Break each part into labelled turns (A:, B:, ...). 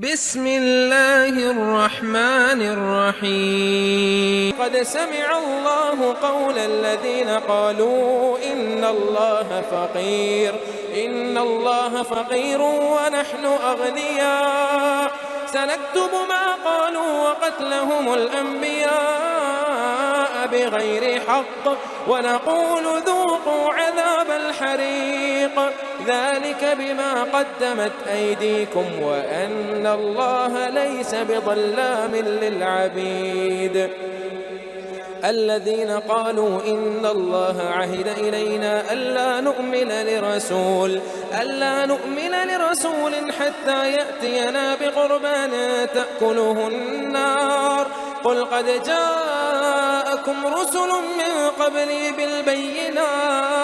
A: بسم الله الرحمن الرحيم قد سمع الله قول الذين قالوا إن الله فقير ونحن أغنياء سنكتب ما قالوا وقتلهم الأنبياء بغير حق ونقول ذوقوا عذاب الحريق ذلك بما قدمت أيديكم وأن الله ليس بظلام للعبيد الذين قالوا إن الله عهد إلينا ألا نؤمن لرسول حتى يأتينا بقربان تأكله النار قل قد جاءكم رسل من قبلي بالبينات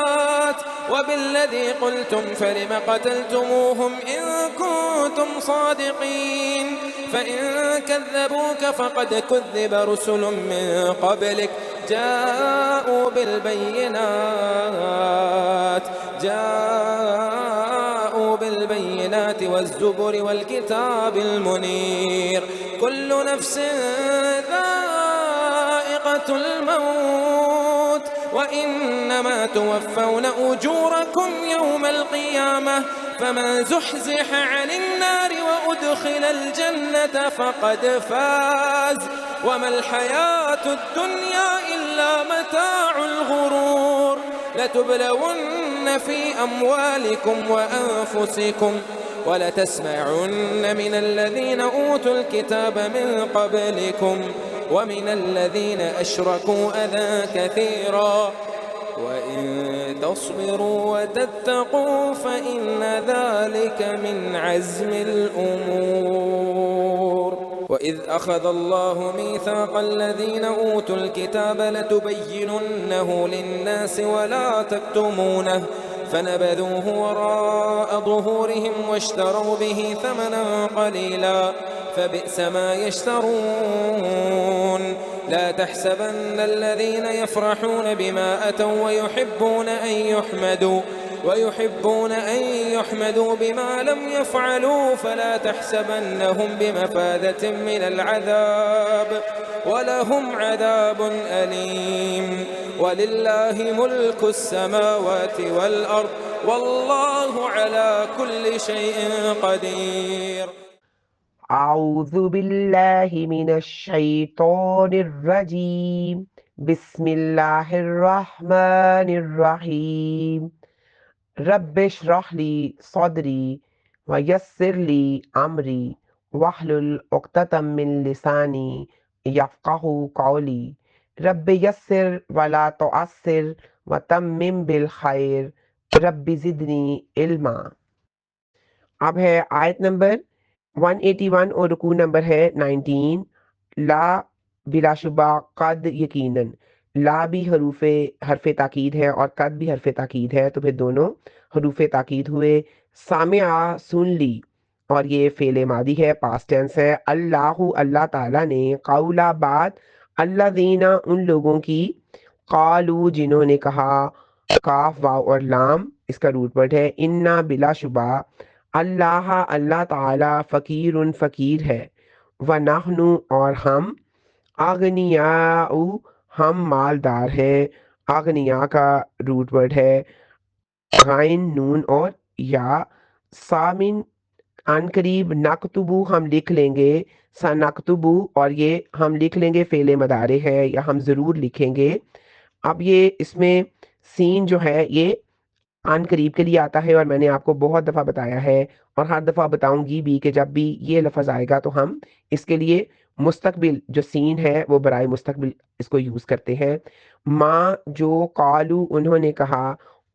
A: وبالذي قلتم فلم قتلتموهم إن كنتم صادقين فإن كذبوك فقد كذب رسل من قبلك جاءوا بالبينات والزبر والكتاب المنير كل نفس ذائقة الموت وإنما توفون أجوركم يوم القيامة فمن زحزح عن النار وأدخل الجنة فقد فاز وما الحياة الدنيا إلا متاع الغرور لتبلون في أموالكم وأنفسكم ولتسمعن من الذين أوتوا الكتاب من قبلكم ومن الذين أشركوا أذى كثيرا وإن تصبروا وتتقوا فإن ذلك من عزم الأمور وإذ أخذ الله ميثاق الذين أوتوا الكتاب لتبيننه للناس ولا تكتمونه فنبذوه وراء ظهورهم واشتروا به ثمنا قليلا فبئس ما يشترون لا تحسبن الذين يفرحون بما أتوا ويحبون أن يحمدوا بما لم يفعلوا فلا تحسبنهم بمفازة من العذاب ولهم عذاب أليم ولله ملك السماوات والأرض والله على كل شيء قدير
B: أعوذ بالله من الشيطان الرجيم بسم الله الرحمن الرحيم رب اشرح لي صدري ويسر لي أمري واحلل عقدة من لساني يفقه قولي رب يسر ولا تعسر وتمم بالخير رب زدني علما. اب ہے آیت نمبر 181 اور رکوع نمبر ہے 19. لا بلا شبہ قد یقیناً لا بھی حرف تاکید ہے اور قد بھی حرف تاکید ہے تو پھر دونوں حروف تاکید ہوئے. سامعہ سن لی اور یہ فعل ماضی ہے پاسٹ ٹینس ہے. اللہ تعالیٰ نے قولا بات الذین ان لوگوں کی قالو جنہوں نے کہا کاف واو اور لام اس کا روٹ ورڈ ہے. انا بلا شبہ اللہ تعالی فقیر ہے. وَنَحْنُ اور ہم اغنیاء ہم مالدار ہیں. اغنیاء کا روٹ ورڈ ہے غین نون اور یا. سامن ان قریب نکتبو ہم لکھ لیں گے. سنکتبو اور یہ ہم لکھ لیں گے فعل مضارع ہے یا ہم ضرور لکھیں گے. اب یہ اس میں سین جو ہے یہ ان قریب کے لیے آتا ہے اور میں نے آپ کو بہت دفعہ بتایا ہے اور ہر دفعہ بتاؤں گی بھی کہ جب بھی یہ لفظ آئے گا تو ہم اس کے لیے مستقبل جو سین ہے وہ برائے مستقبل اس کو یوز کرتے ہیں. ماں جو قالو انہوں نے کہا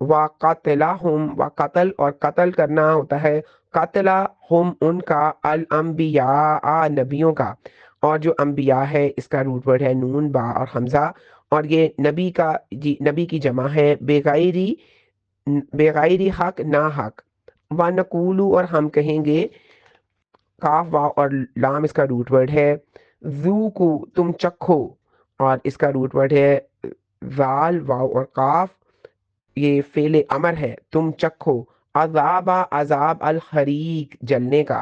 B: وَقَتْلَهُمْ وَقتل اور قتل کرنا ہوتا ہے قتلہم ان کا الانبیاء نبیوں کا اور جو انبیاء ہے اس کا روٹ ورڈ ہے نون با اور حمزہ اور یہ نبی کی جمع ہے بغیر حق نہ حق. وَنَقُولُ اور ہم کہیں گے کاف واو اور لام اس کا روٹ ورڈ ہے. ذوقو تم چکھو اور اس کا روٹ ورڈ ہے ذال واو اور قاف یہ فعل امر ہے تم چکھو. عذاب الحریق جلنے کا.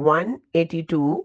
B: 182।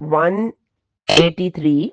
B: 183।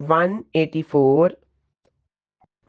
B: 184।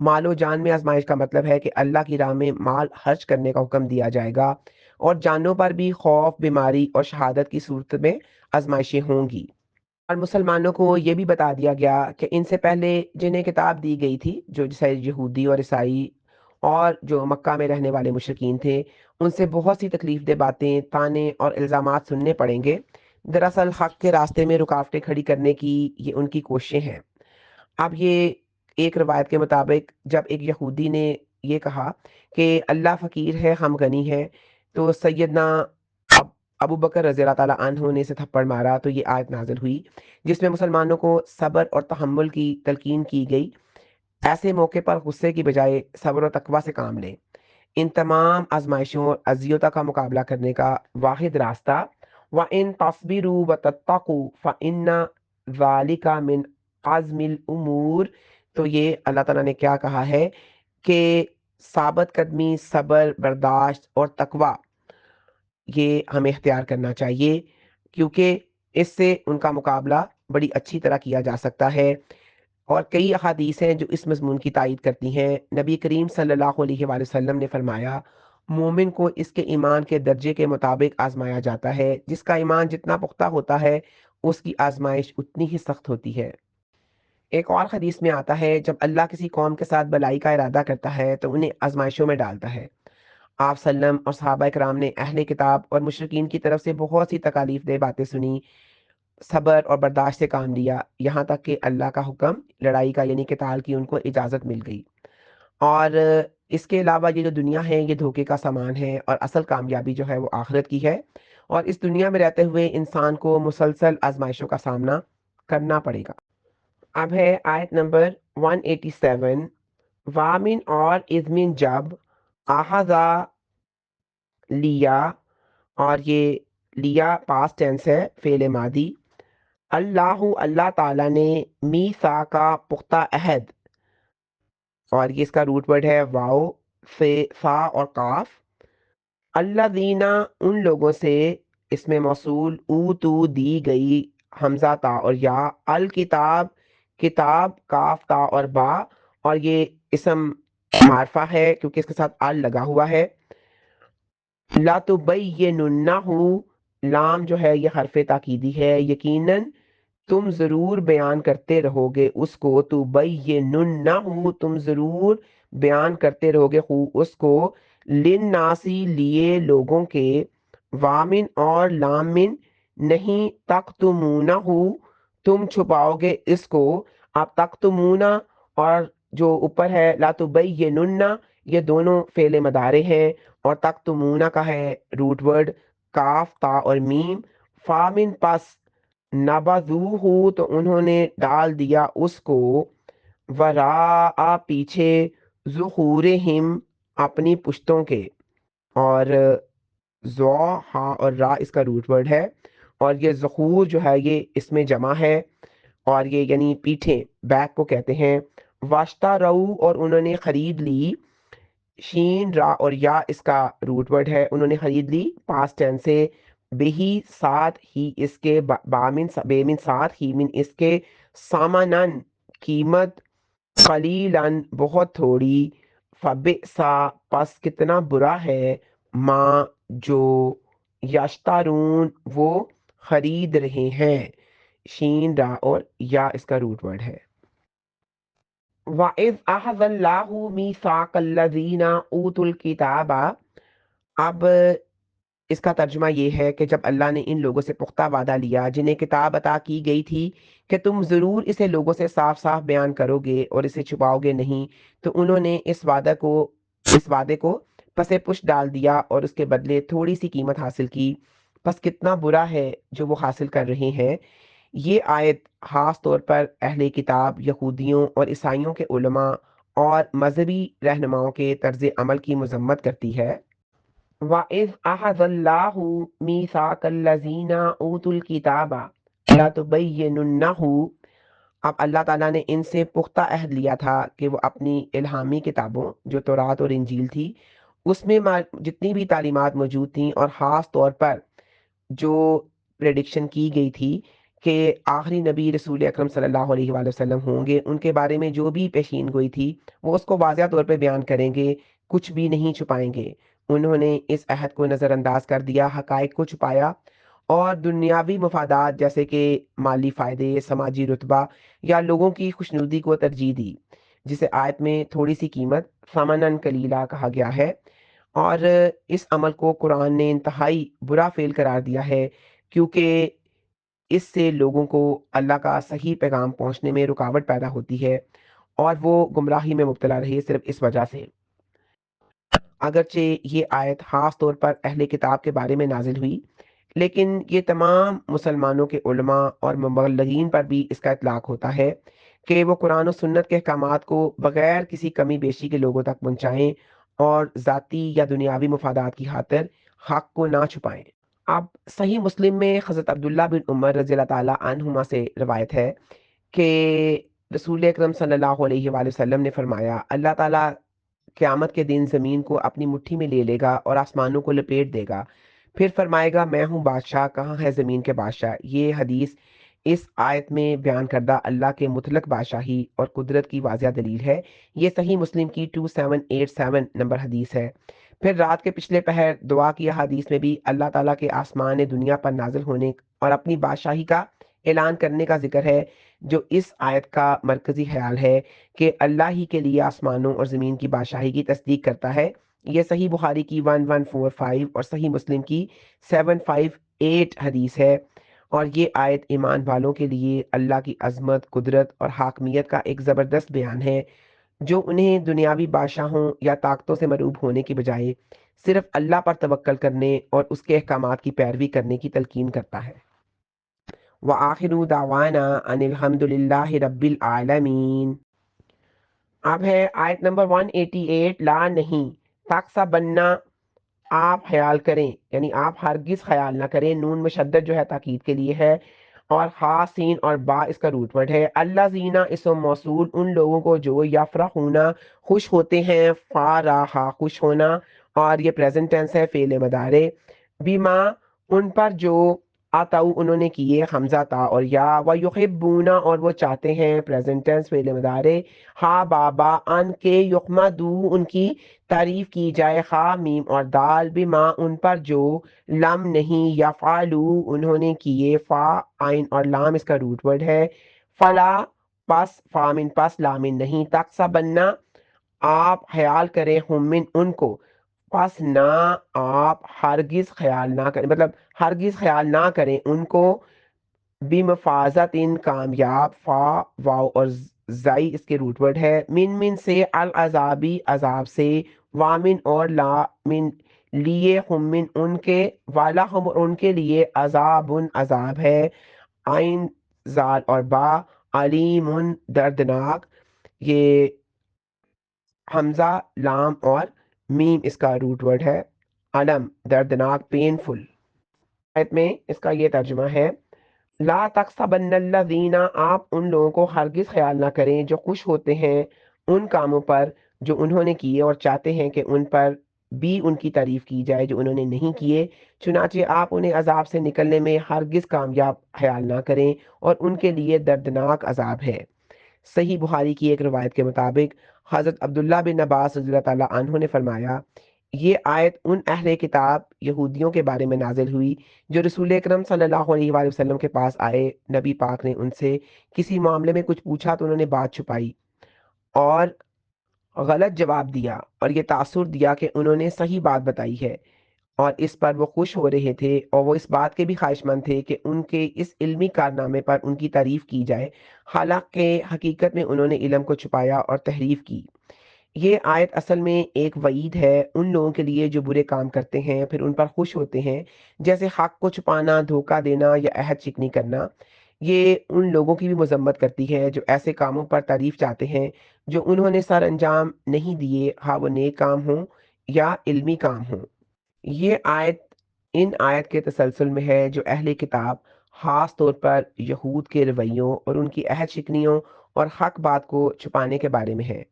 B: مال و جان میں آزمائش کا مطلب ہے کہ اللہ کی راہ میں مال خرچ کرنے کا حکم دیا جائے گا، اور جانوں پر بھی خوف، بیماری اور شہادت کی صورت میں آزمائشیں ہوں گی۔ اور مسلمانوں کو یہ بھی بتا دیا گیا کہ ان سے پہلے جنہیں کتاب دی گئی تھی، جو جیسے یہودی اور عیسائی اور جو مکہ میں رہنے والے مشرکین تھے، ان سے بہت سی تکلیف دہ باتیں، طعنے اور الزامات سننے پڑیں گے۔ دراصل حق کے راستے میں رکاوٹیں کھڑی کرنے کی یہ ان کی کوششیں ہیں۔ اب یہ ایک روایت کے مطابق جب ایک یہودی نے یہ کہا کہ اللہ فقیر ہے، ہم غنی ہیں، تو سیدنا اب- ابو بکر رضی اللہ تعالیٰ عنہ نے اسے تھپڑ مارا، تو یہ آیت نازل ہوئی جس میں مسلمانوں کو صبر اور تحمل کی تلقین کی گئی۔ ایسے موقع پر غصے کی بجائے صبر و تقوی سے کام لیں۔ ان تمام آزمائشوں اور اذیتوں کا مقابلہ کرنے کا واحد راستہ وَإِن تَصْبِرُوا وَتَتَّقُوا فَإِنَّ ذَلِكَ مِنْ عَزْمِ الْأُمُورِ۔ تو یہ اللہ تعالیٰ نے کیا کہا ہے کہ ثابت قدمی، صبر، برداشت اور تقوی یہ ہمیں اختیار کرنا چاہیے، کیونکہ اس سے ان کا مقابلہ بڑی اچھی طرح کیا جا سکتا ہے۔ اور کئی احادیث ہیں جو اس مضمون کی تائید کرتی ہیں۔ نبی کریم صلی اللہ علیہ وآلہ وسلم نے فرمایا، مومن کو اس کے ایمان کے درجے کے مطابق آزمایا جاتا ہے، جس کا ایمان جتنا پختہ ہوتا ہے اس کی آزمائش اتنی ہی سخت ہوتی ہے۔ ایک اور حدیث میں آتا ہے، جب اللہ کسی قوم کے ساتھ بلائی کا ارادہ کرتا ہے تو انہیں آزمائشوں میں ڈالتا ہے۔ آپ سلم اور صحابہ کرام نے اہل کتاب اور مشرکین کی طرف سے بہت سی تکالیف دہ باتیں سنی، صبر اور برداشت سے کام لیا، یہاں تک کہ اللہ کا حکم لڑائی کا یعنی قتال کی ان کو اجازت مل گئی۔ اور اس کے علاوہ یہ جو دنیا ہے یہ دھوکے کا سامان ہے، اور اصل کامیابی جو ہے وہ آخرت کی ہے، اور اس دنیا میں رہتے ہوئے انسان کو مسلسل آزمائشوں کا سامنا کرنا پڑے گا۔ اب ہے آیت نمبر 187۔ وامن اور ازمن جب آہذا لیا، اور یہ لیا پاسٹ ٹینس ہے، فعل ماضی۔ اللہ تعالیٰ نے میثا کا پختہ عہد، اور یہ اس کا روٹ ورڈ ہے واؤ سے فا اور کاف۔ اللہ دینا ان لوگوں سے، اس میں موصول تو دی گئی، حمزہ تا اور یا، الکتاب کتاب کاف تا اور با، اور یہ اسم معرفہ ہے کیونکہ اس کے ساتھ ال لگا ہوا ہے۔ لا تبیننہ، لام جو ہے یہ حرف تاکیدی ہے، یقیناً تم ضرور بیان کرتے رہو گے اس کو، تبیننہ تم ضرور بیان کرتے رہو گے اس کو، للناسی لیے لوگوں کے، وامن اور لامن نہیں، تکتمونہ تم چھپاؤ گے اس کو۔ اب تکتمونہ اور جو اوپر ہے لا تبیننہ، یہ دونوں فعل مضارع ہیں، اور تکتمونہ کا ہے روٹ ورڈ کاف تا اور میم۔ فامن پس نبذوہ تو انہوں نے ڈال دیا اس کو، وراء پیچھے، ظہورہم اپنی پشتوں کے، اور زو ہا اور را اس کا روٹ ورڈ ہے، اور یہ ظہور جو ہے یہ اس میں جمع ہے، اور یہ یعنی پیٹھیں، بیک کو کہتے ہیں۔ واشتا رو اور انہوں نے خرید لی، شین را اور یا اس کا روٹ ورڈ ہے، انہوں نے خرید لی پاسٹ ٹینس سے، بہی ساتھ ہی اس کے، بامن بے من ساتھ ہی من اس کے، سامانن قیمت، قلیلن بہت تھوڑی، فبئسا پس کتنا برا ہے، ماں جو، یشترون وہ خرید رہے ہیں، شین را اور یا اس کا روٹ ورڈ ہے۔ وَإِذْ أَخَذَ اللَّهُ مِيثَاقَ الَّذِينَ أُوتُوا الْكِتَابَ، اب اس کا ترجمہ یہ ہے کہ جب اللہ نے ان لوگوں سے پختہ وعدہ لیا جنہیں کتاب عطا کی گئی تھی کہ تم ضرور اسے لوگوں سے صاف صاف بیان کرو گے اور اسے چھپاؤ گے نہیں، تو انہوں نے اس وعدے کو پس پش ڈال دیا اور اس کے بدلے تھوڑی سی قیمت حاصل کی، پس کتنا برا ہے جو وہ حاصل کر رہے ہیں۔ یہ آیت خاص طور پر اہل کتاب، یہودیوں اور عیسائیوں کے علماء اور مذہبی رہنماؤں کے طرز عمل کی مذمت کرتی ہے۔ وَإِذْ أَخَذَ اللَّهُ مِيثَاقَ الَّذِينَ أُوتُوا الْكِتَابَ لَتُبَيِّنُنَّهُ، اب اللہ تعالیٰ نے ان سے پختہ عہد لیا تھا کہ وہ اپنی الہامی کتابوں جو تورات اور انجیل تھی اس میں جتنی بھی تعلیمات موجود تھیں، اور خاص طور پر جو پریڈکشن کی گئی تھی کہ آخری نبی رسول اکرم صلی اللہ علیہ وآلہ وسلم ہوں گے، ان کے بارے میں جو بھی پیشین گوئی تھی وہ اس کو واضح طور پہ بیان کریں گے، کچھ بھی نہیں چھپائیں گے۔ انہوں نے اس عہد کو نظر انداز کر دیا، حقائق کو چھپایا اور دنیاوی مفادات جیسے کہ مالی فائدے، سماجی رتبہ یا لوگوں کی خوشنودی کو ترجیح دی، جسے آیت میں تھوڑی سی قیمت ثمنن قلیلا کہا گیا ہے۔ اور اس عمل کو قرآن نے انتہائی برا فعل قرار دیا ہے، کیونکہ اس سے لوگوں کو اللہ کا صحیح پیغام پہنچنے میں رکاوٹ پیدا ہوتی ہے اور وہ گمراہی میں مبتلا رہے صرف اس وجہ سے۔ اگرچہ یہ آیت خاص طور پر اہل کتاب کے بارے میں نازل ہوئی، لیکن یہ تمام مسلمانوں کے علماء اور مبلغین پر بھی اس کا اطلاق ہوتا ہے کہ وہ قرآن و سنت کے احکامات کو بغیر کسی کمی بیشی کے لوگوں تک پہنچائیں اور ذاتی یا دنیاوی مفادات کی خاطر حق کو نہ چھپائیں۔ اب صحیح مسلم میں حضرت عبداللہ بن عمر رضی اللہ تعالیٰ عنہما سے روایت ہے کہ رسول اکرم صلی اللہ علیہ وآلہ وسلم نے فرمایا، اللہ تعالیٰ قیامت کے دن زمین کو اپنی مٹھی میں لے لے گا اور آسمانوں کو لپیٹ دے گا، پھر فرمائے گا میں ہوں بادشاہ، کہاں ہے زمین کے بادشاہ۔ یہ حدیث اس آیت میں بیان کردہ اللہ کے مطلق بادشاہی اور قدرت کی واضح دلیل ہے۔ یہ صحیح مسلم کی 2787 نمبر حدیث ہے۔ پھر رات کے پچھلے پہر دعا کی حدیث میں بھی اللہ تعالیٰ کے آسمان دنیا پر نازل ہونے اور اپنی بادشاہی کا اعلان کرنے کا ذکر ہے، جو اس آیت کا مرکزی خیال ہے کہ اللہ ہی کے لیے آسمانوں اور زمین کی بادشاہی کی تصدیق کرتا ہے۔ یہ صحیح بخاری کی 1145 اور صحیح مسلم کی 758 حدیث ہے، اور یہ آیت ایمان والوں کے لیے اللہ کی عظمت، قدرت اور حاکمیت کا ایک زبردست بیان ہے، جو انہیں دنیاوی بادشاہوں یا طاقتوں سے مرعوب ہونے کی بجائے صرف اللہ پر توکل کرنے اور اس کے احکامات کی پیروی کرنے کی تلقین کرتا ہے۔ وآخر دعوانا ان الحمد للہ رب العالمین۔ اب ہے آیت نمبر 188، لا نہیں تاکسا بننا، آپ خیال کریں، یعنی آپ ہرگز خیال نہ کریں، نون مشدد جو ہے تاکید کے لیے ہے، اور خا سین اور با اس کا روٹ ورڈ ہے۔ اللہ زینا اسم موصول، ان لوگوں کو جو یفرحونا خوش ہوتے ہیں، فارحا خوش ہونا، اور یہ پریزنٹ ٹینس ہے فعل مضارع، بیما ان پر جو آتاؤ انہوں نے کیے، حمزہ تا اور یا، و یحبونا اور وہ چاہتے ہیں، پریزنٹ ٹینس فعل مضارع، ہا بابا ان کے، یحمدو ان کی تعریف کی جائے، خا میم اور دال، بما ان پر جو لم نہیں، یفعلو انہوں نے کیے، فا آئن اور لام اس کا روٹ ورڈ ہے، فلا پس، فامن پس، لامن نہیں، تقسا بننا آپ خیال کریں، ہم من ان کو، پس نہ آپ ہرگز خیال نہ کریں، مطلب ہرگز خیال نہ کریں ان کو، بمفازت ان کامیاب، فا واو اور زائی اس کے روٹ ورڈ ہے، من سے، العذابی عذاب سے، وامن اور لا من لیے، ہم من ان کے، والا ہم اور ان کے لیے، عذاب عذاب ہے، عین زال اور با، علیم دردناک، یہ حمزہ لام اور میم اس کا روٹ ورڈ ہے، علم دردناک، پینفل۔ آیت میں اس کا یہ ترجمہ ہے، لا تحسبن الذین، آپ ان لوگوں کو ہرگز خیال نہ کریں جو خوش ہوتے ہیں ان کاموں پر جو انہوں نے کیے اور چاہتے ہیں کہ ان پر بھی ان کی تعریف کی جائے جو انہوں نے نہیں کیے، چنانچہ آپ انہیں عذاب سے نکلنے میں ہرگز کامیاب خیال نہ کریں اور ان کے لیے دردناک عذاب ہے۔ صحیح بخاری کی ایک روایت کے مطابق حضرت عبداللہ بن عباس رضی اللہ تعالیٰ عنہ نے فرمایا، یہ آیت ان اہل کتاب یہودیوں کے بارے میں نازل ہوئی جو رسول اکرم صلی اللہ علیہ وآلہ وسلم کے پاس آئے، نبی پاک نے ان سے کسی معاملے میں کچھ پوچھا تو انہوں نے بات چھپائی اور غلط جواب دیا، اور یہ تاثر دیا کہ انہوں نے صحیح بات بتائی ہے، اور اس پر وہ خوش ہو رہے تھے اور وہ اس بات کے بھی خواہش مند تھے کہ ان کے اس علمی کارنامے پر ان کی تعریف کی جائے، حالانکہ حقیقت میں انہوں نے علم کو چھپایا اور تحریف کی۔ یہ آیت اصل میں ایک وعید ہے ان لوگوں کے لیے جو برے کام کرتے ہیں پھر ان پر خوش ہوتے ہیں، جیسے حق کو چھپانا، دھوکہ دینا یا عہد شکنی کرنا۔ یہ ان لوگوں کی بھی مذمت کرتی ہے جو ایسے کاموں پر تعریف چاہتے ہیں جو انہوں نے سر انجام نہیں دیے، ہاں وہ نیک کام ہوں یا علمی کام ہوں۔ یہ آیت ان آیت کے تسلسل میں ہے جو اہل کتاب خاص طور پر یہود کے رویوں اور ان کی عہد شکنیوں اور حق بات کو چھپانے کے بارے میں ہے۔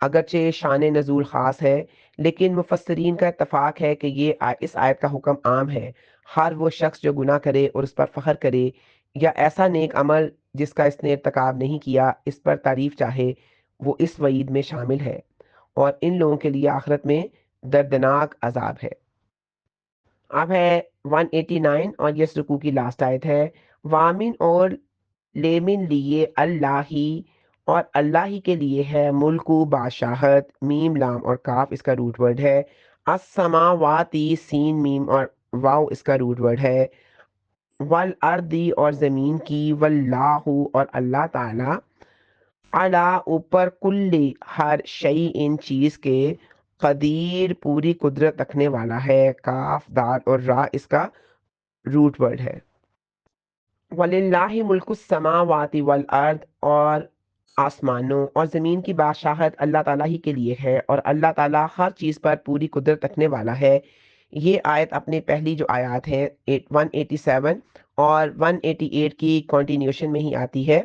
B: اگرچہ شان نزول خاص ہے، لیکن مفسرین کا اتفاق ہے کہ یہ اس آیت کا حکم عام ہے۔ ہر وہ شخص جو گناہ کرے اور اس پر فخر کرے، یا ایسا نیک عمل جس کا اس نے ارتکاب نہیں کیا اس پر تعریف چاہے وہ اس وعید میں شامل ہے، اور ان لوگوں کے لیے آخرت میں دردناک عذاب ہے۔ اب ہے 189 اور یہ اس رکوع کی لاسٹ آیت ہے۔ وامن اور لیمن لیے اللہ ہی، اور اللہ ہی کے لیے ہے ملک و بادشاہت، میم لام اور کاف اس کا روٹ ورڈ ہے، السماواتی سین میم اور واو اس کا روٹ ورڈ ہے، والارضی اور زمین کی، واللہ اور اللہ تعالی، علا اوپر، کلی ہر شئی ان چیز کے، قدیر پوری قدرت رکھنے والا ہے، کاف دال اور را اس کا روٹ ورڈ ہے۔ وَلِلَّهِ مُلْكُ السَّمَاوَاتِ وَالْأَرْضِ، اور آسمانوں اور زمین کی بادشاہت اللہ تعالیٰ ہی کے لیے ہے، اور اللہ تعالیٰ ہر چیز پر پوری قدرت رکھنے والا ہے۔ یہ آیت اپنے پہلی جو آیات ہیں 187 اور 188 کی کنٹینیوشن میں ہی آتی ہے،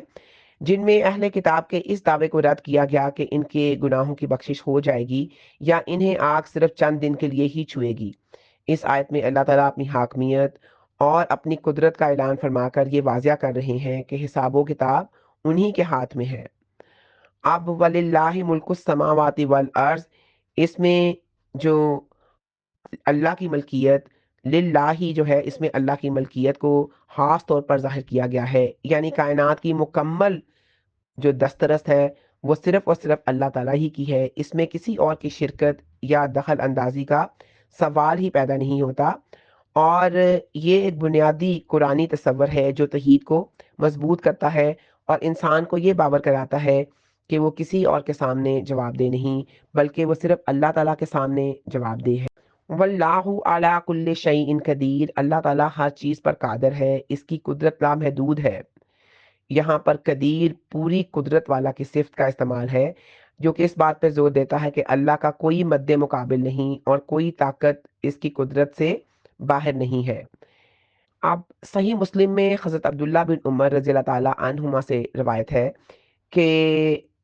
B: جن میں اہل کتاب کے اس دعوے کو رد کیا گیا کہ ان کے گناہوں کی بخشش ہو جائے گی یا انہیں آگ صرف چند دن کے لیے ہی چھوئے گی۔ اس آیت میں اللہ تعالیٰ اپنی حاکمیت اور اپنی قدرت کا اعلان فرما کر یہ واضح کر رہے ہیں کہ حساب و کتاب انہی کے ہاتھ میں ہے۔ اب وَلِلَّهِ مُلْكُ السَّمَاوَاتِ وَالْأَرْضِ، اس میں جو اللہ کی ملکیت، للہ جو ہے اس میں اللہ کی ملکیت کو خاص طور پر ظاہر کیا گیا ہے، یعنی کائنات کی مکمل جو دسترس ہے وہ صرف اور صرف اللہ تعالیٰ ہی کی ہے، اس میں کسی اور کی شرکت یا دخل اندازی کا سوال ہی پیدا نہیں ہوتا، اور یہ ایک بنیادی قرآنی تصور ہے جو توحید کو مضبوط کرتا ہے اور انسان کو یہ باور کراتا ہے کہ وہ کسی اور کے سامنے جواب دہ نہیں بلکہ وہ صرف اللہ تعالیٰ کے سامنے جواب دہ ہے۔ واللہ علی کل شیء قدیر، اللہ تعالیٰ ہر چیز پر قادر ہے، اس کی قدرت لامحدود ہے۔ یہاں پر قدیر پوری قدرت والا کی صفت کا استعمال ہے، جو کہ اس بات پہ زور دیتا ہے کہ اللہ کا کوئی مد مقابل نہیں اور کوئی طاقت اس کی قدرت سے باہر نہیں ہے۔ اب صحیح مسلم میں حضرت عبداللہ بن عمر رضی اللہ تعالیٰ عنہما سے روایت ہے کہ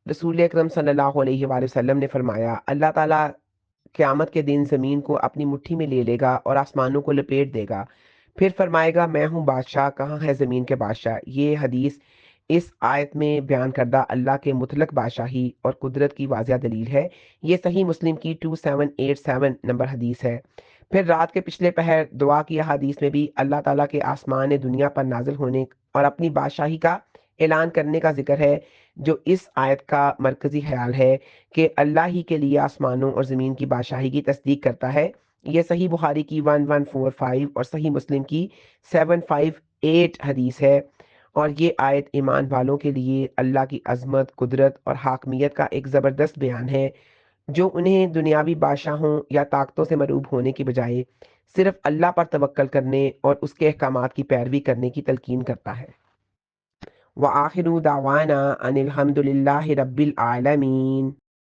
B: رسول اکرم صلی اللہ علیہ وآلہ وسلم نے فرمایا، اللہ تعالیٰ قیامت کے دن زمین کو اپنی مٹھی میں لے لے گا اور آسمانوں کو لپیٹ دے گا، پھر فرمائے گا میں ہوں بادشاہ، کہاں ہے زمین کے بادشاہ۔ یہ حدیث اس آیت میں بیان کردہ اللہ کے مطلق بادشاہی اور قدرت کی واضح دلیل ہے۔ یہ صحیح مسلم کی 2787 نمبر حدیث ہے۔ پھر رات کے پچھلے پہر دعا کی حدیث میں بھی اللہ تعالیٰ کے آسمان دنیا پر نازل ہونے اور اپنی بادشاہی کا اعلان کرنے کا ذکر ہے، جو اس آیت کا مرکزی خیال ہے کہ اللہ ہی کے لیے آسمانوں اور زمین کی بادشاہی کی تصدیق کرتا ہے۔ یہ صحیح بخاری کی 1145 اور صحیح مسلم کی 758 حدیث ہے، اور یہ آیت ایمان والوں کے لیے اللہ کی عظمت، قدرت اور حاکمیت کا ایک زبردست بیان ہے، جو انہیں دنیاوی بادشاہوں یا طاقتوں سے مرعوب ہونے کی بجائے صرف اللہ پر توکل کرنے اور اس کے احکامات کی پیروی کرنے کی تلقین کرتا ہے۔ وآخر دعوانا ان الحمد للہ رب العالمین۔